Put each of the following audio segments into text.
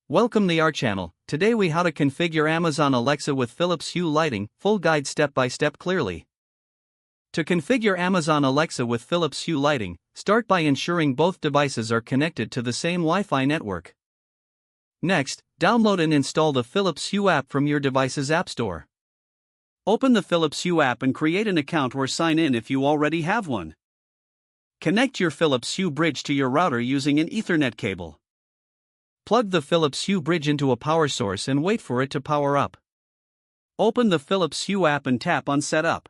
Welcome to our channel. Today we how to configure Amazon Alexa with Philips Hue lighting, full guide step by step clearly. To configure Amazon Alexa with Philips Hue lighting, start by ensuring both devices are connected to the same Wi-Fi network. Next, download and install the Philips Hue app from your device's app store. Open the Philips Hue app and create an account or sign in if you already have one. Connect your Philips Hue bridge to your router using an Ethernet cable. Plug the Philips Hue bridge into a power source and wait for it to power up. Open the Philips Hue app and tap on Setup.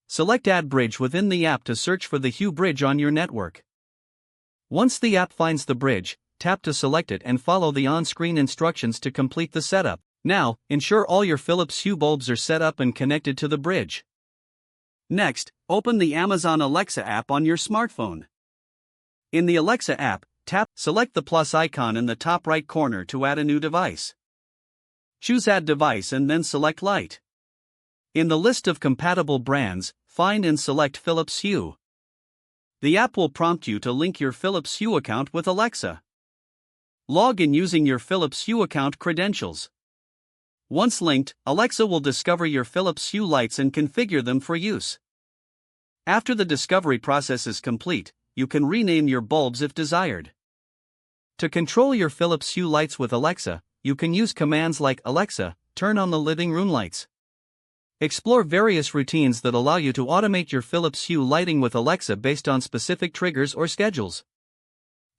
Select Add Bridge within the app to search for the Hue bridge on your network. Once the app finds the bridge, tap to select it and follow the on-screen instructions to complete the setup. Now, ensure all your Philips Hue bulbs are set up and connected to the bridge. Next, open the Amazon Alexa app on your smartphone. In the Alexa app, select the plus icon in the top right corner to add a new device. Choose Add Device and then select Light. In the list of compatible brands, find and select Philips Hue. The app will prompt you to link your Philips Hue account with Alexa. Log in using your Philips Hue account credentials. Once linked, Alexa will discover your Philips Hue lights and configure them for use. After the discovery process is complete, you can rename your bulbs if desired. To control your Philips Hue lights with Alexa, you can use commands like Alexa, turn on the living room lights. Explore various routines that allow you to automate your Philips Hue lighting with Alexa based on specific triggers or schedules.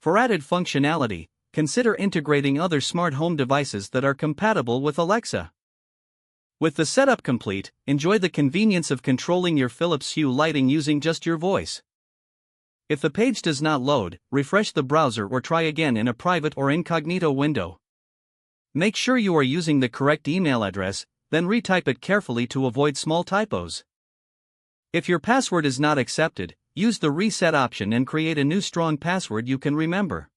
For added functionality, consider integrating other smart home devices that are compatible with Alexa. With the setup complete, enjoy the convenience of controlling your Philips Hue lighting using just your voice. If the page does not load, refresh the browser or try again in a private or incognito window. Make sure you are using the correct email address, then retype it carefully to avoid small typos. If your password is not accepted, use the reset option and create a new strong password you can remember.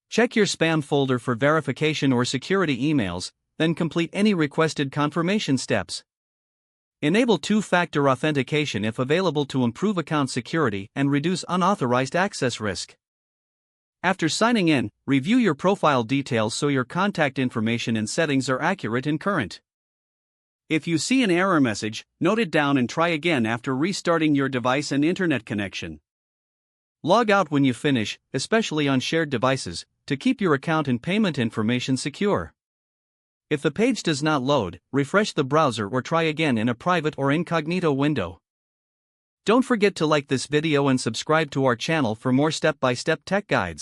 Check your spam folder for verification or security emails, then complete any requested confirmation steps. Enable two-factor authentication if available to improve account security and reduce unauthorized access risk. After signing in, review your profile details so your contact information and settings are accurate and current. If you see an error message, note it down and try again after restarting your device and internet connection. Log out when you finish, especially on shared devices, to keep your account and payment information secure. If the page does not load, refresh the browser or try again in a private or incognito window. Don't forget to like this video and subscribe to our channel for more step-by-step tech guides.